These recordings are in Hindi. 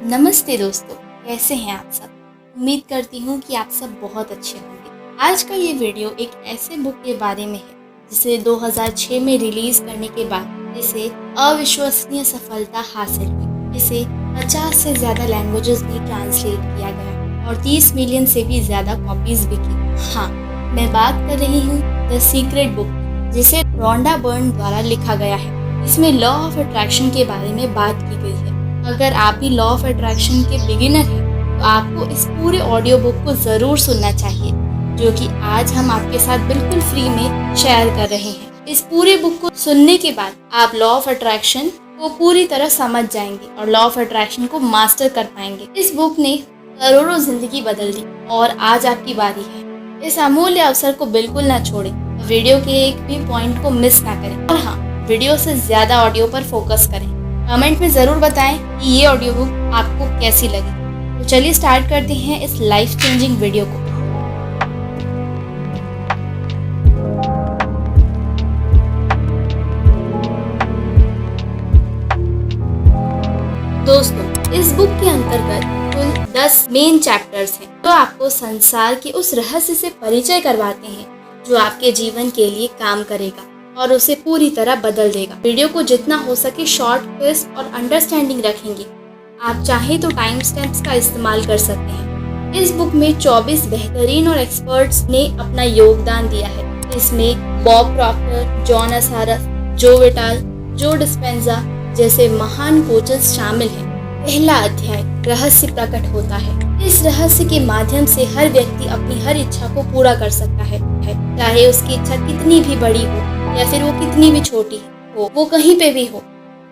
नमस्ते दोस्तों, कैसे हैं आप सब। उम्मीद करती हूँ कि आप सब बहुत अच्छे होंगे। आज का ये वीडियो एक ऐसे बुक के बारे में है जिसे 2006 में रिलीज करने के बाद इसे अविश्वसनीय सफलता हासिल हुई। इसे 50 से ज़्यादा लैंग्वेजेस में ट्रांसलेट किया गया और 30 मिलियन से भी ज़्यादा कॉपीज बिकी। हाँ, मैं बात कर रही हूँ द सीक्रेट बुक, जिसे रोंडा बर्न द्वारा लिखा गया है। इसमें लॉ ऑफ अट्रैक्शन के बारे में बात की गई है। अगर आप भी लॉ ऑफ अट्रैक्शन के बिगिनर हैं तो आपको इस पूरे ऑडियो बुक को ज़रूर सुनना चाहिए, जो कि आज हम आपके साथ बिल्कुल फ्री में शेयर कर रहे हैं। इस पूरे बुक को सुनने के बाद आप लॉ ऑफ अट्रैक्शन को पूरी तरह समझ जाएंगे और लॉ ऑफ अट्रैक्शन को मास्टर कर पाएंगे। इस बुक ने करोड़ों जिंदगी बदल दी और आज आपकी बारी है। इस अमूल्य अवसर को बिल्कुल ना छोड़ें, वीडियो के एक भी पॉइंट को मिस ना करें और हाँ, वीडियो से ज़्यादा ऑडियो पर फोकस करें। कमेंट में ज़रूर बताएं कि ये ऑडियो बुक आपको कैसी लगी। तो चलिए स्टार्ट करते हैं इस लाइफ चेंजिंग वीडियो को। दोस्तों, इस बुक के अंतर्गत कुल 10 मेन चैप्टर्स हैं जो आपको संसार के उस रहस्य से परिचय करवाते हैं जो आपके जीवन के लिए काम करेगा और उसे पूरी तरह बदल देगा। वीडियो को जितना हो सके शॉर्ट, क्रिस्प और अंडरस्टैंडिंग रखेंगे। आप चाहे तो टाइम स्टैम्प्स का इस्तेमाल कर सकते हैं। इस बुक में 24 बेहतरीन और एक्सपर्ट्स ने अपना योगदान दिया है। इसमें बॉब प्रॉक्टर, जॉन असारस, जो विटाल, जो डिस्पेंजा जैसे महान कोचेस शामिल हैं। पहला अध्याय रहस्य प्रकट होता है। इस रहस्य के माध्यम से हर व्यक्ति अपनी हर इच्छा को पूरा कर सकता है, चाहे उसकी इच्छा कितनी भी बड़ी हो या फिर वो कितनी भी छोटी हो, वो कहीं पे भी हो,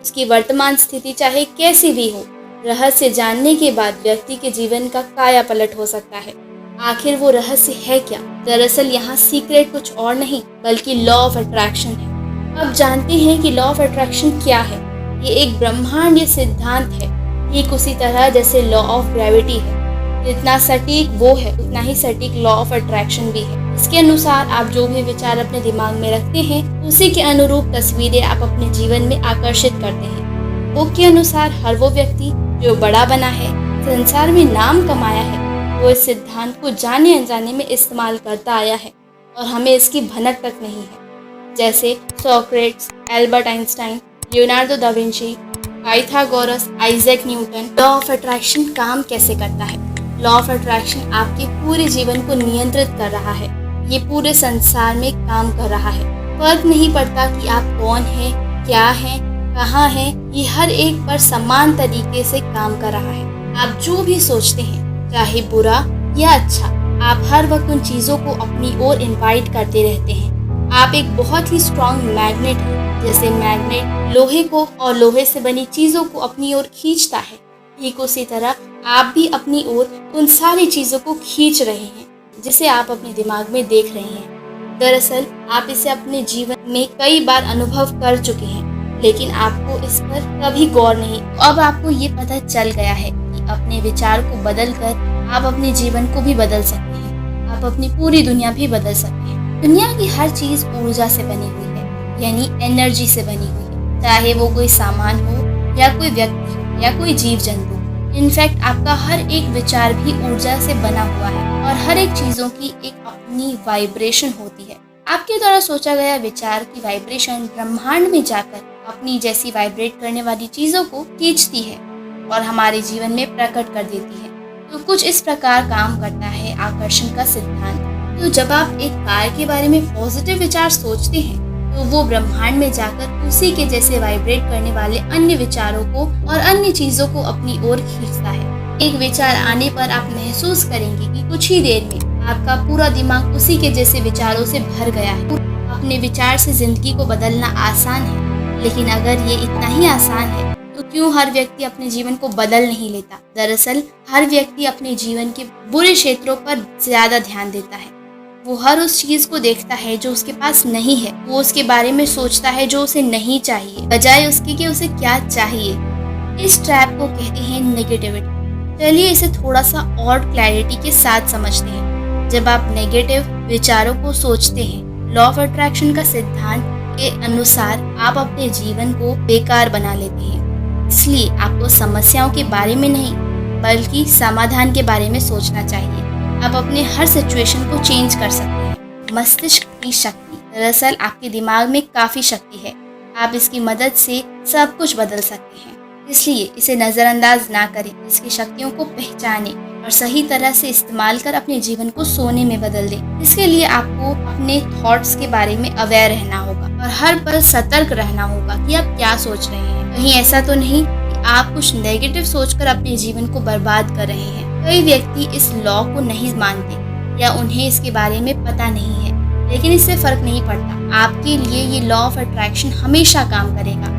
उसकी वर्तमान स्थिति चाहे कैसी भी हो। रहस्य जानने के बाद व्यक्ति के जीवन का काया पलट हो सकता है। आखिर वो रहस्य है क्या? दरअसल यहाँ सीक्रेट कुछ और नहीं बल्कि लॉ ऑफ अट्रैक्शन है। अब जानते हैं कि लॉ ऑफ अट्रैक्शन क्या है। ये एक ब्रह्मांडीय सिद्धांत है, ठीक उसी तरह जैसे लॉ ऑफ ग्रेविटी है। जितना सटीक वो है उतना ही सटीक लॉ ऑफ अट्रैक्शन भी है। इसके अनुसार आप जो भी विचार अपने दिमाग में रखते हैं उसी के अनुरूप तस्वीरें आप अपने जीवन में आकर्षित करते हैं। बुक के अनुसार हर वो व्यक्ति जो बड़ा बना है, संसार में नाम कमाया है, वो इस सिद्धांत को जाने अनजाने में इस्तेमाल करता आया है और हमें इसकी भनक तक नहीं है। जैसे Socrates, Albert Einstein, Leonardo da Vinci, Pythagoras, Isaac Newton. Law of attraction काम कैसे करता है? लॉ ऑफ अट्रैक्शन आपके पूरे जीवन को नियंत्रित कर रहा है। ये पूरे संसार में काम कर रहा है। फर्क नहीं पड़ता कि आप कौन हैं, क्या हैं, कहाँ हैं, ये हर एक पर समान तरीके से काम कर रहा है। आप जो भी सोचते हैं, चाहे बुरा या अच्छा, आप हर वक्त उन चीज़ों को अपनी ओर इनवाइट करते रहते हैं। आप एक बहुत ही स्ट्रॉन्ग मैग्नेट हैं। जैसे मैग्नेट लोहे को और लोहे से बनी चीज़ों को अपनी ओर खींचता है, ठीक उसी तरह आप भी अपनी ओर उन सारी चीज़ों को खींच रहे हैं जिसे आप अपने दिमाग में देख रहे हैं। दरअसल आप इसे अपने जीवन में कई बार अनुभव कर चुके हैं, लेकिन आपको इस पर कभी गौर नहीं। अब आपको ये पता चल गया है कि अपने विचार को बदलकर आप अपने जीवन को भी बदल सकते हैं। आप अपनी पूरी दुनिया भी बदल सकते हैं। दुनिया की हर चीज़ ऊर्जा से बनी हुई है, यानी एनर्जी से बनी हुई है। चाहे वो कोई सामान हो या कोई व्यक्ति हो या कोई जीव जंतु। इनफैक्ट आपका हर एक विचार भी ऊर्जा से बना हुआ है और हर एक चीज़ों की एक अपनी वाइब्रेशन होती है। आपके द्वारा सोचा गया विचार की वाइब्रेशन ब्रह्मांड में जाकर अपनी जैसी वाइब्रेट करने वाली चीज़ों को खींचती है और हमारे जीवन में प्रकट कर देती है। तो कुछ इस प्रकार काम करता है आकर्षण का सिद्धांत। तो जब आप एक कार के बारे में पॉजिटिव विचार सोचते हैं तो वो ब्रह्मांड में जाकर उसी के जैसे वाइब्रेट करने वाले अन्य विचारों को और अन्य चीज़ों को अपनी ओर खींचता है। एक विचार आने पर आप महसूस करेंगे कि कुछ ही देर में आपका पूरा दिमाग उसी के जैसे विचारों से भर गया है। अपने विचार से जिंदगी को बदलना आसान है, लेकिन अगर ये इतना ही आसान है तो क्यों हर व्यक्ति अपने जीवन को बदल नहीं लेता? दरअसल हर व्यक्ति अपने जीवन के बुरे क्षेत्रों पर ज्यादा ध्यान देता है। वो हर उस चीज को देखता है जो उसके पास नहीं है। वो उसके बारे में सोचता है जो उसे नहीं चाहिए, बजाय उसके कि उसे क्या चाहिए। इस ट्रैप को कहते हैं नेगेटिविटी। चलिए इसे थोड़ा सा और क्लैरिटी के साथ समझते हैं। जब आप नेगेटिव विचारों को सोचते हैं, लॉ ऑफ अट्रैक्शन का सिद्धांत के अनुसार आप अपने जीवन को बेकार बना लेते हैं। इसलिए आपको समस्याओं के बारे में नहीं बल्कि समाधान के बारे में सोचना चाहिए। आप अपने हर सिचुएशन को चेंज कर सकते हैं। मस्तिष्क की शक्ति, दरअसल आपके दिमाग में काफ़ी शक्ति है। आप इसकी मदद से सब कुछ बदल सकते हैं, इसलिए इसे नज़रअंदाज ना करें। इसकी शक्तियों को पहचानें और सही तरह से इस्तेमाल कर अपने जीवन को सोने में बदल दें। इसके लिए आपको अपने थॉट्स के बारे में अवेयर रहना होगा और हर पल सतर्क रहना होगा कि आप क्या सोच रहे हैं। कहीं ऐसा तो नहीं कि आप कुछ नेगेटिव सोचकर अपने जीवन को बर्बाद कर रहे हैं। कई व्यक्ति इस लॉ को नहीं मानते या उन्हें इसके बारे में पता नहीं है, लेकिन इससे फर्क नहीं पड़ता। आपके लिए ये लॉ ऑफ अट्रैक्शन हमेशा काम करेगा।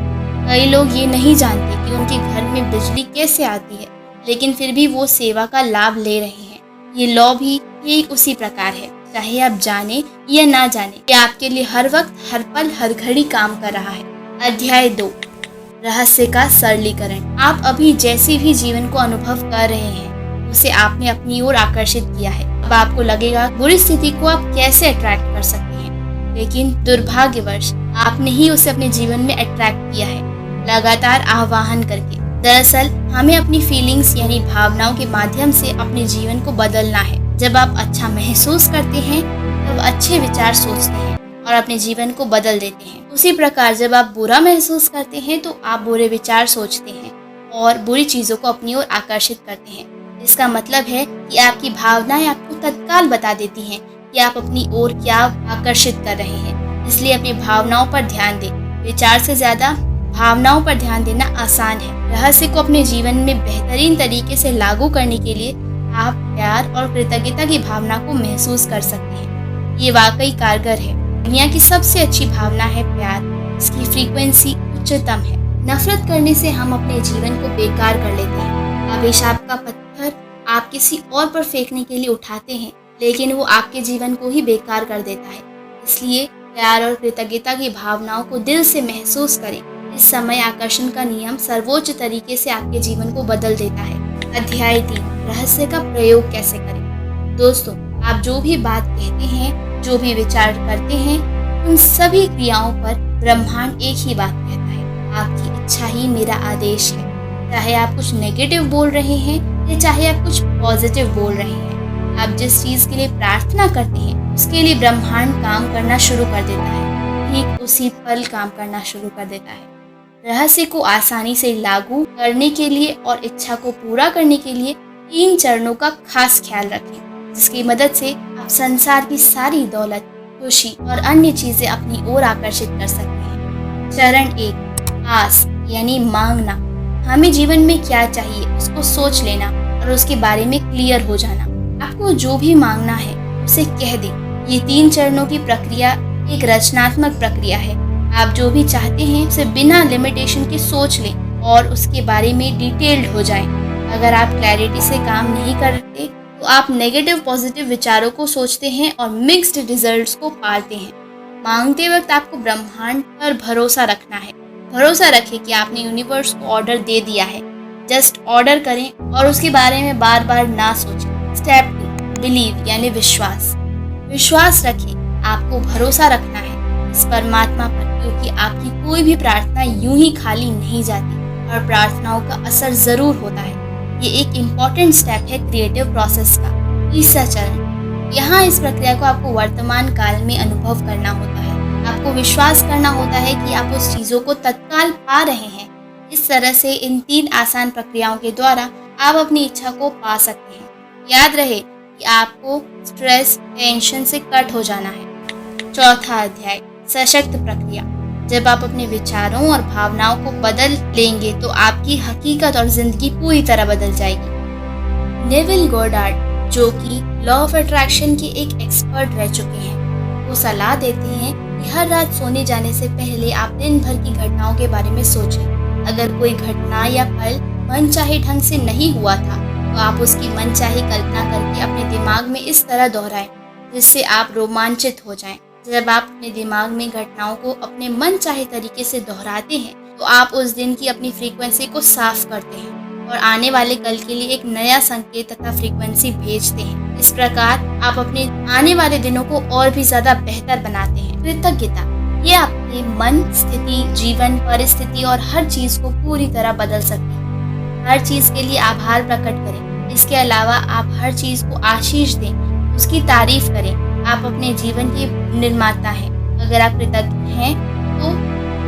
कई लोग ये नहीं जानते कि उनके घर में बिजली कैसे आती है, लेकिन फिर भी वो सेवा का लाभ ले रहे हैं। ये लॉ भी ठीक उसी प्रकार है, चाहे आप जाने या ना जाने, ये आपके लिए हर वक्त, हर पल, हर घड़ी काम कर रहा है। अध्याय 2, रहस्य का सरलीकरण। आप अभी जैसे भी जीवन को अनुभव कर रहे हैं, उसे आपने अपनी ओर आकर्षित किया है। अब आपको लगेगा बुरी स्थिति को आप कैसे अट्रैक्ट कर सकते हैं, लेकिन दुर्भाग्यवश आपने ही उसे अपने जीवन में अट्रैक्ट किया है, लगातार आह्वान करके। दरअसल हमें अपनी फीलिंग्स यानी भावनाओं के माध्यम से अपने जीवन को बदलना है। जब आप अच्छा महसूस करते हैं तब अच्छे विचार सोचते हैं और अपने जीवन को बदल देते हैं। उसी प्रकार जब आप बुरा महसूस करते हैं तो आप बुरे विचार सोचते हैं और बुरी चीज़ों को अपनी ओर आकर्षित करते हैं। इसका मतलब है कि आपकी भावनाएं आपको तत्काल बता देती हैं कि आप अपनी ओर क्या आकर्षित कर रहे हैं। इसलिए अपनी भावनाओं पर ध्यान दें। विचार से ज़्यादा भावनाओं पर ध्यान देना आसान है। रहस्य को अपने जीवन में बेहतरीन तरीके से लागू करने के लिए आप प्यार और कृतज्ञता की भावना को महसूस कर सकते हैं। ये वाकई कारगर है। दुनिया की सबसे अच्छी भावना है प्यार। इसकी फ्रीक्वेंसी उच्चतम है। नफरत करने से हम अपने जीवन को बेकार कर लेते हैं। अभिशाप का पत्थर आप किसी और पर फेंकने के लिए उठाते हैं, लेकिन वो आपके जीवन को ही बेकार कर देता है। इसलिए प्यार और कृतज्ञता की भावनाओं को दिल से महसूस करें। इस समय आकर्षण का नियम सर्वोच्च तरीके से आपके जीवन को बदल देता है। अध्याय 3, रहस्य का प्रयोग कैसे करें। दोस्तों, आप जो भी बात कहते हैं, जो भी विचार करते हैं, उन सभी क्रियाओं पर ब्रह्मांड एक ही बात कहता है, आपकी इच्छा ही मेरा आदेश है। चाहे आप कुछ नेगेटिव बोल रहे हैं या चाहे आप कुछ पॉजिटिव बोल रहे हैं, आप जिस चीज़ के लिए प्रार्थना करते हैं उसके लिए ब्रह्मांड काम करना शुरू कर देता है। ठीक उसी पल काम करना शुरू कर देता है। रहस्य को आसानी से लागू करने के लिए और इच्छा को पूरा करने के लिए 3 चरणों का खास ख्याल रखें, जिसकी मदद से आप संसार की सारी दौलत, खुशी और अन्य चीजें अपनी ओर आकर्षित कर सकते हैं। चरण 1, आस यानी मांगना। हमें जीवन में क्या चाहिए उसको सोच लेना और उसके बारे में क्लियर हो जाना। आपको जो भी मांगना है उसे कह दें। ये 3 चरणों की प्रक्रिया एक रचनात्मक प्रक्रिया है। आप जो भी चाहते हैं उसे बिना लिमिटेशन के सोच लें और उसके बारे में डिटेल्ड हो जाएं। अगर आप क्लैरिटी से काम नहीं करते तो आप नेगेटिव पॉजिटिव विचारों को सोचते हैं और मिक्स्ड रिजल्ट्स को पाते हैं। मांगते वक्त आपको ब्रह्मांड पर भरोसा रखना है। भरोसा रखें कि आपने यूनिवर्स को ऑर्डर दे दिया है। जस्ट ऑर्डर करें और उसके बारे में बार बार ना सोचें। स्टेप 2, बिलीव यानी विश्वास। विश्वास रखें, आपको भरोसा रखना है इस परमात्मा पर, क्योंकि आपकी कोई भी प्रार्थना यूं ही खाली नहीं जाती और प्रार्थनाओं का असर जरूर होता है। ये एक इम्पॉर्टेंट स्टेप है क्रिएटिव प्रोसेस का। तीसरा चरण, यहाँ इस प्रक्रिया को आपको वर्तमान काल में अनुभव करना होता है। आपको विश्वास करना होता है कि आप उस चीज़ों को तत्काल पा रहे हैं। इस तरह से इन 3 आसान प्रक्रियाओं के द्वारा आप अपनी इच्छा को पा सकते हैं। याद रहे कि आपको स्ट्रेस, टेंशन से कट हो जाना है। चौथा अध्याय, सशक्त प्रक्रिया। जब आप अपने विचारों और भावनाओं को बदल लेंगे तो आपकी हकीकत और जिंदगी पूरी तरह बदल जाएगी। नेविल गोडार्ड, जो कि लॉ ऑफ अट्रैक्शन के एक एक्सपर्ट रह चुके हैं, वो सलाह देते हैं कि हर रात सोने जाने से पहले आप दिन भर की घटनाओं के बारे में सोचें। अगर कोई घटना या पल मनचाहे ढंग से नहीं हुआ था तो आप उसकी मनचाही कल्पना करके अपने दिमाग में इस तरह दोहराएं जिससे आप रोमांचित हो जाएं। जब आप अपने दिमाग में घटनाओं को अपने मन चाहे तरीके से दोहराते हैं तो आप उस दिन की अपनी फ्रीक्वेंसी को साफ करते हैं और आने वाले कल के लिए एक नया संकेत तथा फ्रीक्वेंसी भेजते हैं। इस प्रकार आप अपने आने वाले दिनों को और भी ज्यादा बेहतर बनाते हैं। कृतज्ञता, ये आपके मन, स्थिति, जीवन, परिस्थिति और हर चीज को पूरी तरह बदल सकती है। हर चीज़ के लिए आभार प्रकट करें। इसके अलावा आप हर चीज़ को आशीष दें, उसकी तारीफ करें। आप अपने जीवन के निर्माता हैं। अगर आप कृतज्ञ हैं तो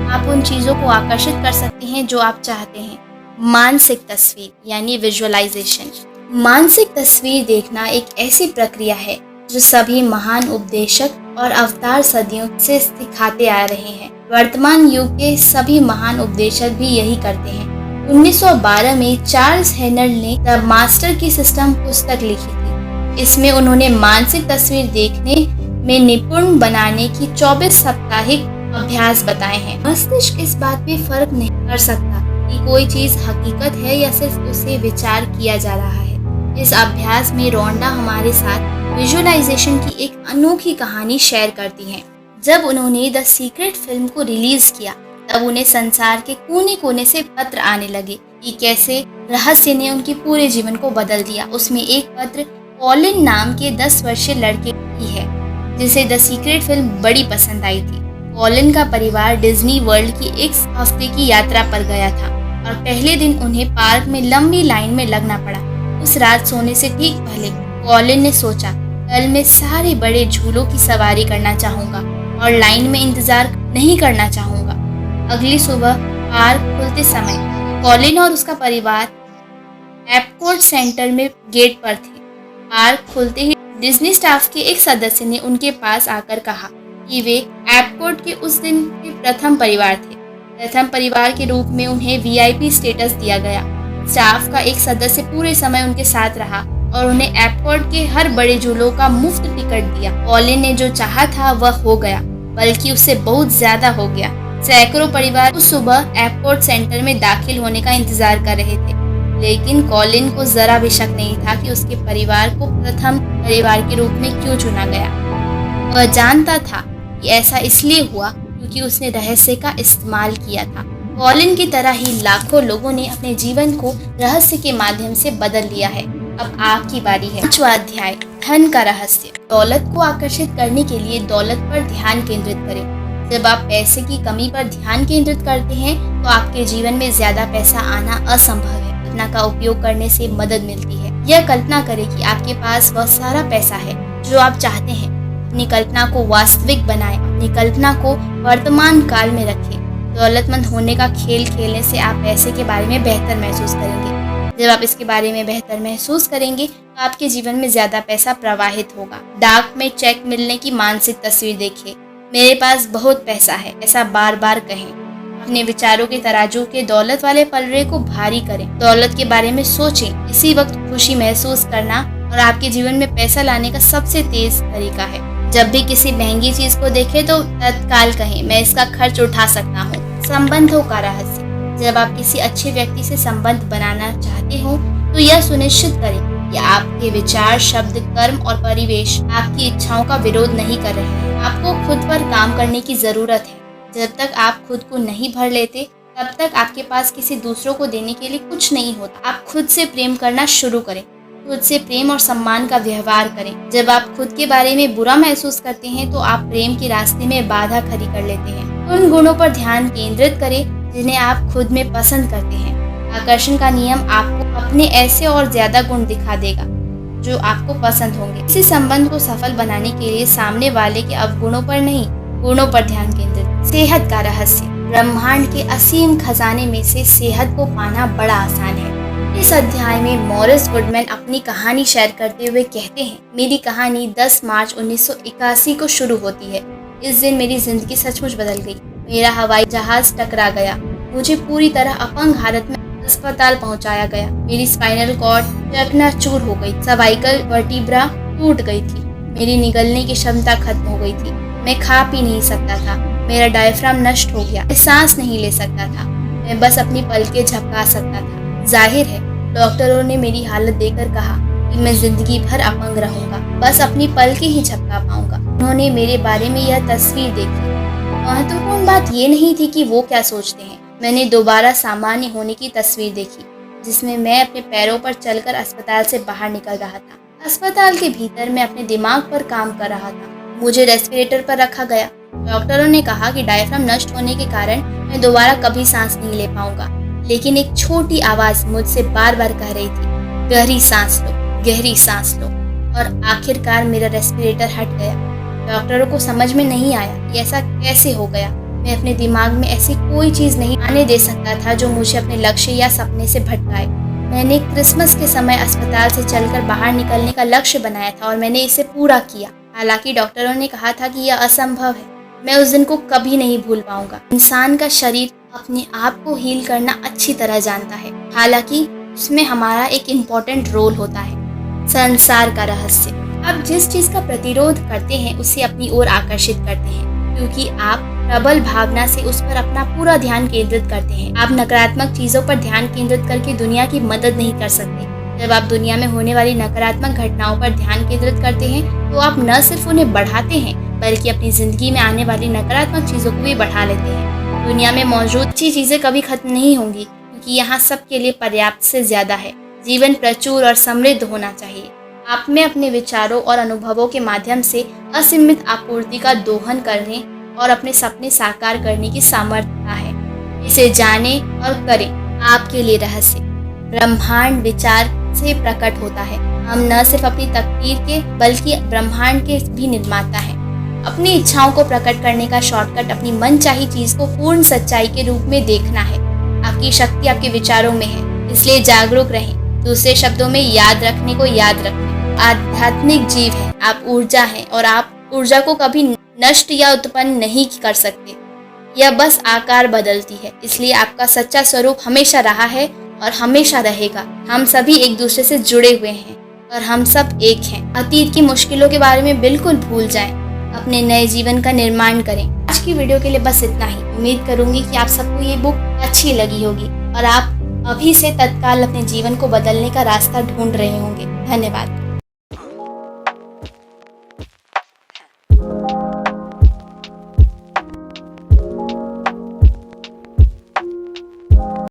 आप उन चीज़ों को आकर्षित कर सकते हैं जो आप चाहते हैं। मानसिक तस्वीर यानी विजुअलाइजेशन। मानसिक तस्वीर देखना एक ऐसी प्रक्रिया है जो सभी महान उपदेशक और अवतार सदियों से सिखाते आ रहे हैं। वर्तमान युग के सभी महान उपदेशक भी यही करते हैं। 1912 में चार्ल्स हेनल ने द मास्टर की सिस्टम पुस्तक लिखी थी। इसमें उन्होंने मानसिक तस्वीर देखने में निपुण बनाने की 24 साप्ताहिक अभ्यास बताए हैं। मस्तिष्क इस बात पे फर्क नहीं कर सकता कि कोई चीज हकीकत है या सिर्फ उसे विचार किया जा रहा है। इस अभ्यास में रोंडा हमारे साथ विजुअलाइजेशन की एक अनोखी कहानी शेयर करती हैं। जब उन्होंने द सीक्रेट फिल्म को रिलीज किया तब उन्हें संसार के कोने कोने से पत्र आने लगे कि कैसे रहस्य ने उनके पूरे जीवन को बदल दिया। उसमें एक पत्र कॉलिन नाम के 10 वर्षीय लड़के की है जिसे द सीक्रेट फिल्म बड़ी पसंद आई थी। कॉलिन का परिवार डिज्नी वर्ल्ड की एक हफ्ते की यात्रा पर गया था और पहले दिन उन्हें पार्क में लंबी लाइन में लगना पड़ा। उस रात सोने से ठीक पहले कॉलिन ने सोचा, कल मैं सारे बड़े झूलों की सवारी करना चाहूँगा और लाइन में इंतजार नहीं करना चाहूँगा। अगली सुबह पार्क खुलते समय कॉलिन और उसका परिवार एपकोर्ट सेंटर में गेट पर थे। पार्क खुलते ही डिज्नी स्टाफ के एक सदस्य ने उनके पास आकर कहा कि वे एपकोर्ट के उस दिन के प्रथम परिवार थे। प्रथम परिवार के रूप में उन्हें वीआईपी स्टेटस दिया गया। स्टाफ का एक सदस्य पूरे समय उनके साथ रहा और उन्हें एपकोर्ट के हर बड़े झूलों का मुफ्त टिकट दिया। कॉलिन ने जो चाहा था वह हो गया, बल्कि उससे बहुत ज्यादा हो गया। सैकड़ों परिवार उस सुबह एपकोर्ट सेंटर में दाखिल होने का इंतजार कर रहे थे, लेकिन कॉलिन को जरा भी शक नहीं था कि उसके परिवार को प्रथम परिवार के रूप में क्यों चुना गया। वह जानता था कि ऐसा इसलिए हुआ क्योंकि उसने रहस्य का इस्तेमाल किया था। कॉलिन की तरह ही लाखों लोगों ने अपने जीवन को रहस्य के माध्यम से बदल लिया है। अब आपकी बारी है। 5वां अध्याय, धन का रहस्य। दौलत को आकर्षित करने के लिए दौलत पर ध्यान केंद्रित करें। जब आप पैसे की कमी पर ध्यान केंद्रित करते हैं तो आपके जीवन में ज्यादा पैसा आना असंभव है। कल्पना का उपयोग करने से मदद मिलती है। यह कल्पना करें कि आपके पास वह सारा पैसा है जो आप चाहते हैं। अपनी कल्पना को वास्तविक बनाएं। अपनी कल्पना को वर्तमान काल में रखें। दौलतमंद होने का खेल खेलने से आप पैसे के बारे में बेहतर महसूस करेंगे। जब आप इसके बारे में बेहतर महसूस करेंगे तो आपके जीवन में ज्यादा पैसा प्रवाहित होगा। डाक में चेक मिलने की मानसिक तस्वीर देखिए। मेरे पास बहुत पैसा है, ऐसा बार बार कहें। अपने विचारों के तराजू के दौलत वाले पलड़े को भारी करें। दौलत के बारे में सोचें। इसी वक्त खुशी महसूस करना और आपके जीवन में पैसा लाने का सबसे तेज तरीका है। जब भी किसी महंगी चीज को देखें तो तत्काल कहें, मैं इसका खर्च उठा सकता हूँ। संबंधों का रहस्य। जब आप किसी अच्छे व्यक्ति से संबंध बनाना चाहते हो तो यह सुनिश्चित करें कि आपके विचार, शब्द, कर्म और परिवेश आपकी इच्छाओं का विरोध नहीं कर रहे हैं। आपको खुद पर काम करने की जरूरत है। जब तक आप खुद को नहीं भर लेते तब तक आपके पास किसी दूसरों को देने के लिए कुछ नहीं होता। आप खुद से प्रेम करना शुरू करें। खुद से प्रेम और सम्मान का व्यवहार करें। जब आप खुद के बारे में बुरा महसूस करते हैं तो आप प्रेम के रास्ते में बाधा खड़ी कर लेते हैं। उन गुणों पर ध्यान केंद्रित करें जिन्हें आप खुद में पसंद करते हैं। आकर्षण का नियम आपको अपने ऐसे और ज्यादा गुण दिखा देगा जो आपको पसंद होंगे। किसी संबंध को सफल बनाने के लिए सामने वाले के अवगुणों पर नहीं, गुणों पर ध्यान केंद्रित। सेहत का रहस्य। ब्रह्मांड के असीम खजाने में से सेहत को पाना बड़ा आसान है। इस अध्याय में मॉरिस गुडमैन अपनी कहानी शेयर करते हुए कहते हैं, मेरी कहानी 10 मार्च 1981 को शुरू होती है। इस दिन मेरी जिंदगी सचमुच बदल गई। मेरा हवाई जहाज टकरा गया। मुझे पूरी तरह अपंग हालत में अस्पताल पहुंचाया गया। मेरी स्पाइनल कॉर्ड चकनाचूर हो गई। सर्वाइकल वर्टिब्रा टूट गई थी। मेरी निगलने की क्षमता खत्म हो गई थी। मैं खा पी नहीं सकता था। मेरा डायफ्राम नष्ट हो गया। मैं सांस नहीं ले सकता था। मैं बस अपनी पलकें झपका सकता था। जाहिर है डॉक्टरों ने मेरी हालत देखकर कहा कि मैं जिंदगी भर अपंग रहूंगा, बस अपनी पलकें ही झपका पाऊंगा। उन्होंने मेरे बारे में यह तस्वीर देखी। महत्वपूर्ण बात ये नहीं थी कि वो क्या सोचते हैं। मैंने दोबारा सामान्य होने की तस्वीर देखी जिसमें मैं अपने पैरों पर चलकर अस्पताल से बाहर निकल रहा था। अस्पताल के भीतर मैं अपने दिमाग पर काम कर रहा था। मुझे रेस्पिरेटर पर रखा गया। डॉक्टरों ने कहा कि डायफ्राम नष्ट होने के कारण मैं दोबारा कभी सांस नहीं ले पाऊंगा। लेकिन एक छोटी आवाज़ मुझसे बार बार कह रही थी, गहरी सांस लो, गहरी सांस लो। और आखिरकार मेरा रेस्पिरेटर हट गया। डॉक्टरों को समझ में नहीं आया कि ऐसा कैसे हो गया। मैं अपने दिमाग में ऐसी कोई चीज़ नहीं आने दे सकता था जो मुझे अपने लक्ष्य या सपने से भटकाए। मैंने क्रिसमस के समय अस्पताल से चलकर बाहर निकलने का लक्ष्य बनाया था और मैंने इसे पूरा किया। हालांकि डॉक्टरों ने कहा था कि यह असंभव है। मैं उस दिन को कभी नहीं भूल पाऊंगा। इंसान का शरीर अपने आप को हील करना अच्छी तरह जानता है, हालांकि उसमें हमारा एक इम्पोर्टेंट रोल होता है। संसार का रहस्य। आप जिस चीज का प्रतिरोध करते हैं उसे अपनी ओर आकर्षित करते हैं, क्योंकि आप प्रबल भावना से उस पर अपना पूरा ध्यान केंद्रित करते हैं। आप नकारात्मक चीजों पर ध्यान केंद्रित करके दुनिया की मदद नहीं कर सकते। जब आप दुनिया में होने वाली नकारात्मक घटनाओं पर ध्यान केंद्रित करते हैं तो आप न सिर्फ उन्हें बढ़ाते हैं बल्कि अपनी जिंदगी में आने वाली नकारात्मक चीजों को भी बढ़ा लेते हैं। दुनिया में मौजूद अच्छी चीजें कभी खत्म नहीं होंगी, क्योंकि यहाँ सबके लिए पर्याप्त से ज्यादा है। जीवन प्रचुर और समृद्ध होना चाहिए। आप में अपने विचारों और अनुभवों के माध्यम से असीमित आपूर्ति का दोहन करने और अपने सपने साकार करने की सामर्थ्य है। इसे जाने और करें। आपके लिए रहस्य। ब्रह्मांड विचार से प्रकट होता है। हम न सिर्फ अपनी तकदीर के बल्कि ब्रह्मांड के भी निर्माता हैं। अपनी इच्छाओं को प्रकट करने का शॉर्टकट अपनी मनचाही चीज को पूर्ण सच्चाई के रूप में देखना है। आपकी शक्ति आपके विचारों में है, इसलिए जागरूक रहें। दूसरे शब्दों में याद रखने को याद रखें। आध्यात्मिक जीव है, आप ऊर्जा हैं और आप ऊर्जा को कभी नष्ट या उत्पन्न नहीं कर सकते। यह बस आकार बदलती है, इसलिए आपका सच्चा स्वरूप हमेशा रहा है और हमेशा रहेगा। हम सभी एक दूसरे से जुड़े हुए हैं और हम सब एक हैं। अतीत की मुश्किलों के बारे में बिल्कुल भूल जाएं। अपने नए जीवन का निर्माण करें। आज की वीडियो के लिए बस इतना ही। उम्मीद करूंगी कि आप सबको ये बुक अच्छी लगी होगी और आप अभी से तत्काल अपने जीवन को बदलने का रास्ता ढूंढ रहे होंगे। धन्यवाद।